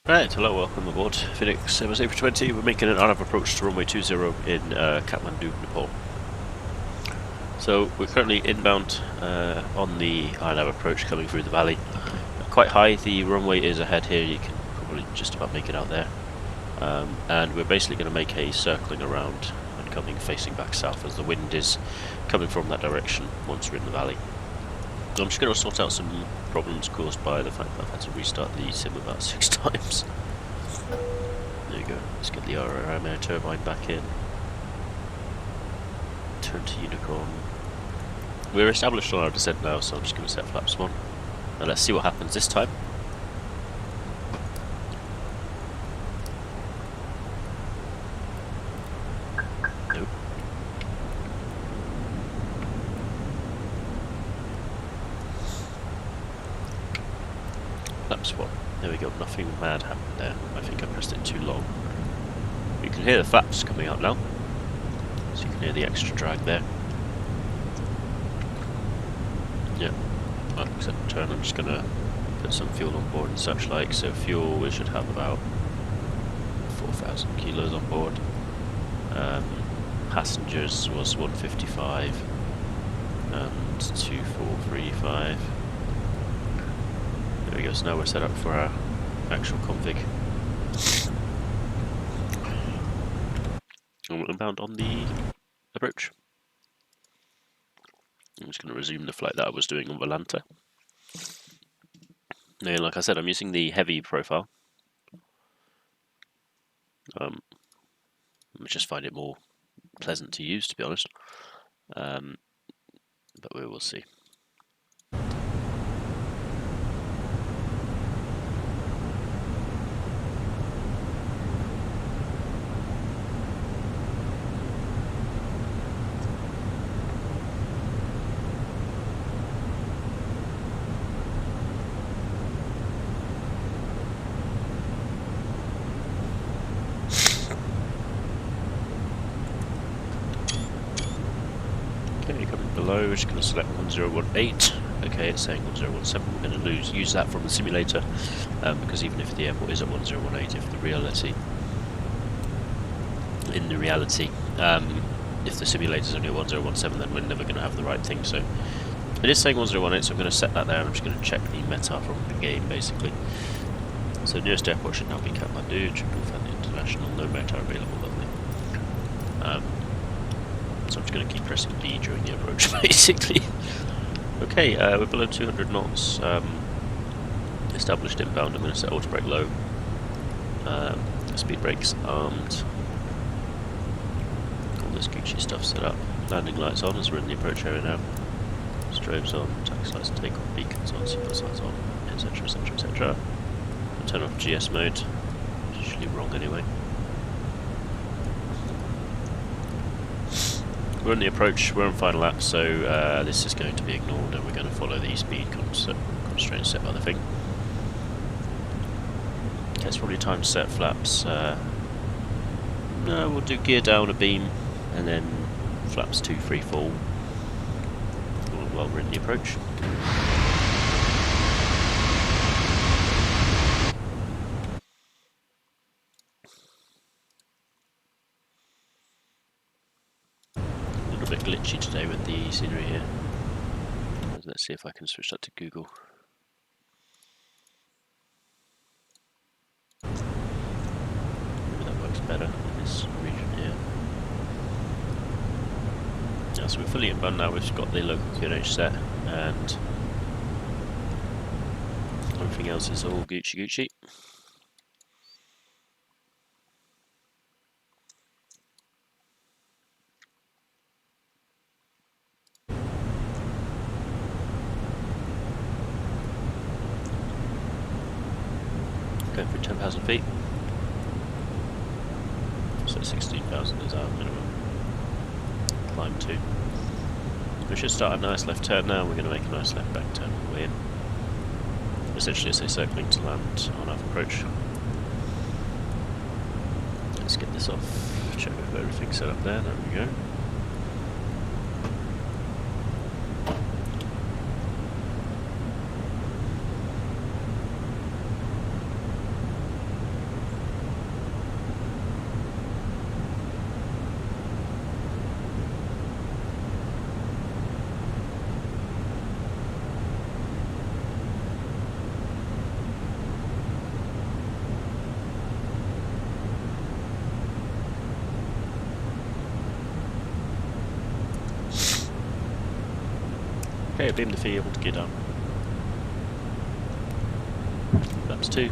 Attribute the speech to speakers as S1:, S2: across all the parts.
S1: Right, hello, welcome aboard Fenix A320. We're making an RNAV approach to runway 20 in Kathmandu, Nepal. So we're currently inbound on the RNAV approach coming through the valley. Quite high, the runway is ahead here, you can probably just about make it out there. And we're basically going to make a circling around and coming facing back south as the wind is coming from that direction once we're in the valley. So I'm just going to sort out some problems caused by the fact that I've had to restart the sim about 6 times. There you go, let's get the RNAV turbine back in. Turn to Unicorn. We're established on our descent now, so I'm just going to set flaps 1. And let's see what happens this time. Nope. Flaps 1. There we go, nothing mad happened there. I think I pressed it too long. You can hear the flaps coming out now. So you can hear the extra drag there. Yeah, except turn, I'm just going to put some fuel on board and such like. So fuel, we should have about 4,000 kilos on board. Passengers was 155 and 2435. There we go, so now we're set up for our actual config. And we're inbound on the approach. I'm just going to resume the flight that I was doing on Volanta. Now, like I said, I'm using the heavy profile. I just find it more pleasant to use, to be honest. But we will see. Below, we're just going to select 1018. Okay, it's saying 1017. We're going to use that from the simulator because even if the airport is at 1018, if the reality, if the simulator's only at 1017, then we're never going to have the right thing. So it is saying 1018, so I'm going to set that there, and I'm just going to check the meta from the game basically. So nearest airport should now be Kathmandu, Triple Fan International, no meta available, lovely. So I'm just going to keep pressing D during the approach, basically. Okay, we're below 200 knots. Established inbound. I'm going to set auto brake low. Speed brakes armed. All this Gucci stuff set up. Landing lights on as we're in the approach area now. Strobes on, taxi lights, takeoff, beacons on, seatbelt lights on, etc, etc, etc. Turn off GS mode. Usually wrong anyway. We're on the approach, we're on final lap, so this is going to be ignored and we're going to follow the speed constraints set by the thing. Okay, it's probably time to set flaps. No, we'll do gear down a beam and then flaps 2, 3, 4 while we're in the approach. A bit glitchy today with the scenery here. Let's see if I can switch that to Google. Maybe that works better in this region here. Yeah, so we're fully inbound now. We've got the local QNH set and everything else is all Gucci. Going for 10,000 feet. So 16,000 is our minimum. Climb 2. We should start a nice left turn now. We're going to make a nice left back turn on the way in. Essentially it's a circling to land on our approach. Let's get this off. Check if everything's set up there. There we go. Okay, beam the field, gear down. Flaps 2.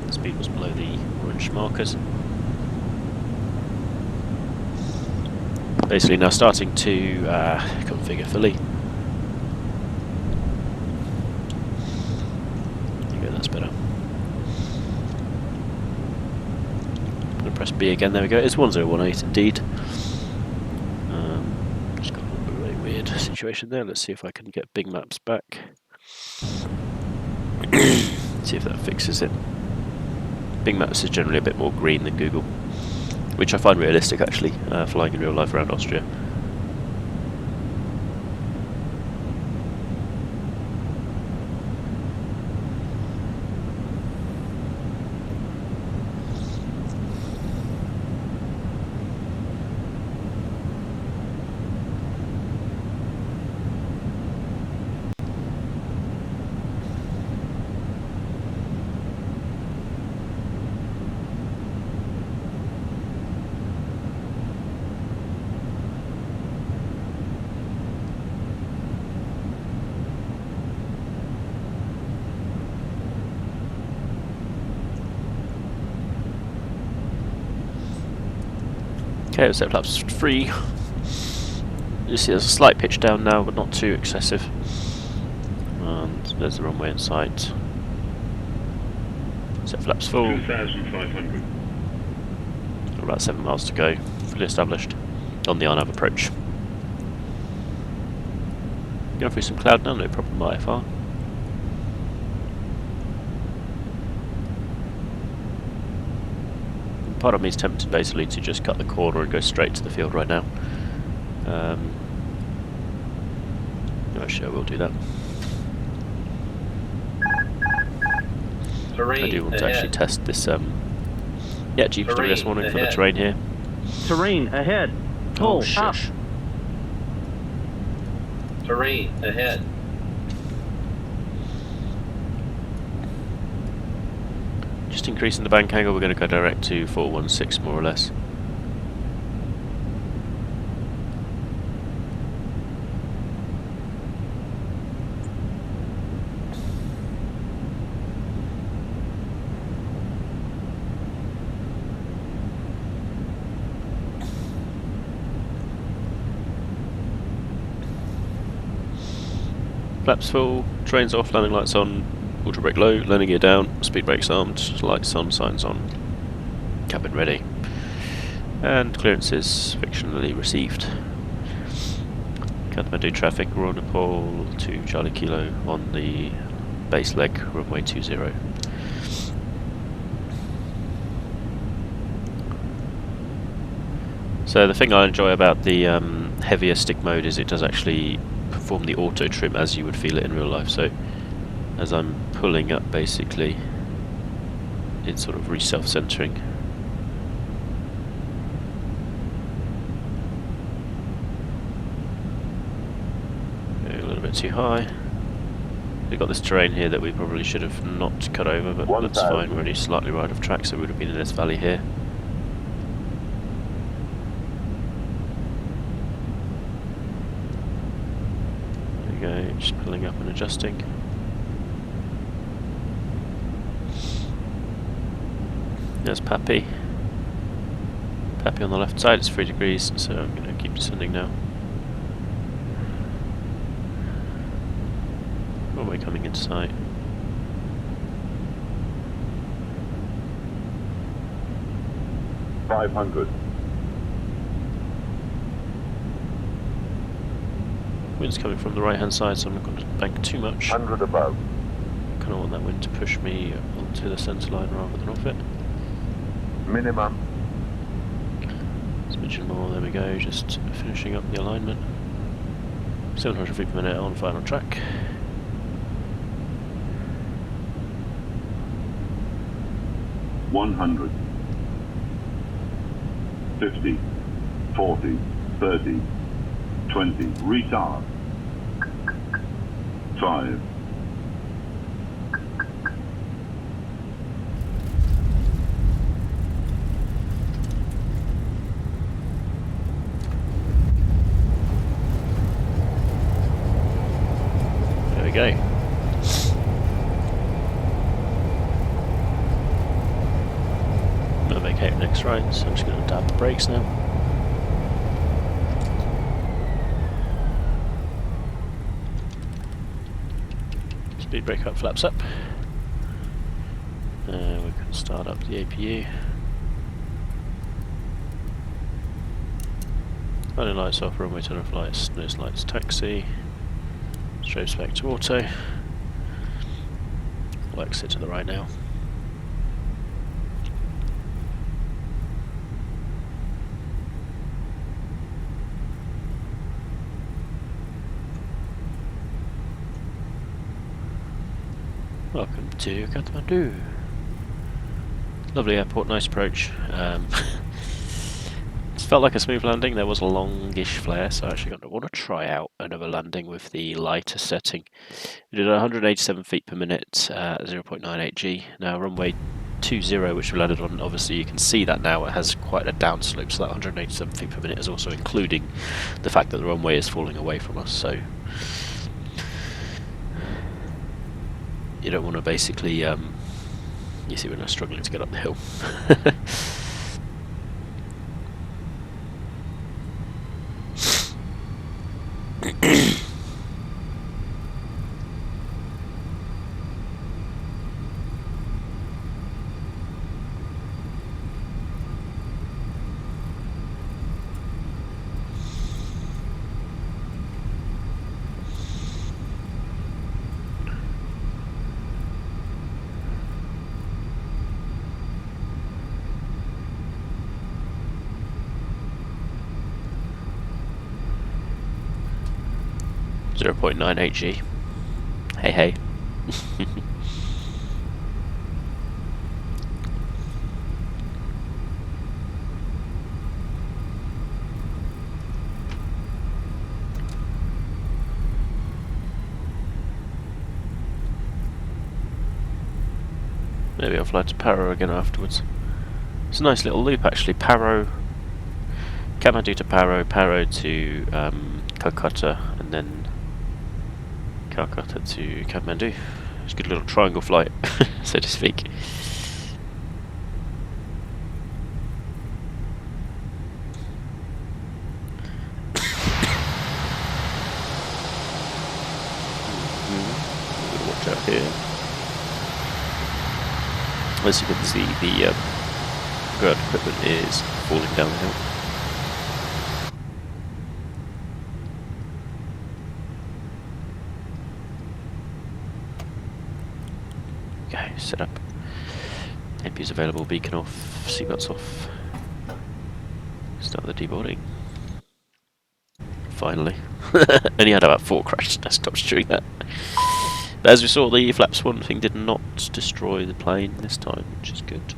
S1: The speed was below the orange markers. Basically now starting to configure fully. There you go, that's better. I'm going to press B again, there we go, it's 1018 indeed. Just got a little bit of a weird situation there, let's see if I can get Bing Maps back. See if that fixes it. Bing Maps is generally a bit more green than Google, which I find realistic actually, flying in real life around Austria. Okay, set flaps 3. You see there's a slight pitch down now, but not too excessive. And there's the runway in sight. Set flaps full.
S2: 2,500.
S1: About 7 miles to go, fully established on the RNAV approach. Going through some cloud now, no problem IFR. Part of me is tempted basically to just cut the corner and go straight to the field right now. Actually I will do that.
S2: Terrain
S1: I do want to
S2: ahead.
S1: actually test this yeah, GPWS warning for the
S2: ahead.
S1: terrain here.
S3: Terrain ahead.
S1: Oh
S3: Pull up.
S1: shush.
S2: Terrain ahead.
S1: Just increasing the bank angle, we're going to go direct to 416 more or less. Flaps full, trains off, landing lights on, auto brake low, landing gear down, speed brakes armed, lights on, signs on, cabin ready, and clearances fictionally received. Kathmandu traffic, Royal Nepal to Charlie Kilo on the base leg, runway 20. So the thing I enjoy about the heavier stick mode is it does actually perform the auto trim as you would feel it in real life. So as I'm pulling up basically, it's sort of self-centering. A little bit too high. We've got this terrain here that we probably should have not cut over, but that's fine, we're only slightly right of track, so we would have been in this valley here. There we go, just pulling up and adjusting. There's Pappy. Pappy on the left side, it's 3 degrees, so I'm going to keep descending now. Runway coming into sight.
S2: $500.
S1: Wind's coming from the right hand side, so I'm not going to bank too much.
S2: 100 above.
S1: Kind of want that wind to push me onto the centre line rather than off it.
S2: Minimum.
S1: Smidgen more, there we go, just finishing up the alignment. 700 feet per minute on final track.
S2: $100. 50, 40, 30, 20. Retard. 5.
S1: brakes right, so I'm just going to dab the brakes now. Speed brake up, flaps up. We can start up the APU. Running lights off, runway turn off lights, nose lights, taxi. Strobes back to auto. We'll exit to the right now. Welcome to Kathmandu. Lovely airport, nice approach. It felt like a smooth landing. There was a longish flare, so I actually want to try out another landing with the lighter setting. We did 187 feet per minute at 0.98 G. Now runway 20, which we landed on, obviously you can see that now it has quite a downslope, so that 187 feet per minute is also including the fact that the runway is falling away from us, so you don't want to basically, you see when I'm struggling to get up the hill. 0.98 G. Hey hey. Maybe I'll fly to Paro again afterwards. It's a nice little loop actually. Paro, Kathmandu to Paro, Paro to Calcutta, and then Calcutta to Kathmandu. It's a good little triangle flight, so to speak. Watch out here. As you can see, the ground equipment is falling down the hill. Okay, set up. APU's available, beacon off, seatbelts off. Start the deboarding. Finally. Only had about 4 crashed desktops during that. But as we saw, the flaps one thing did not destroy the plane this time, which is good.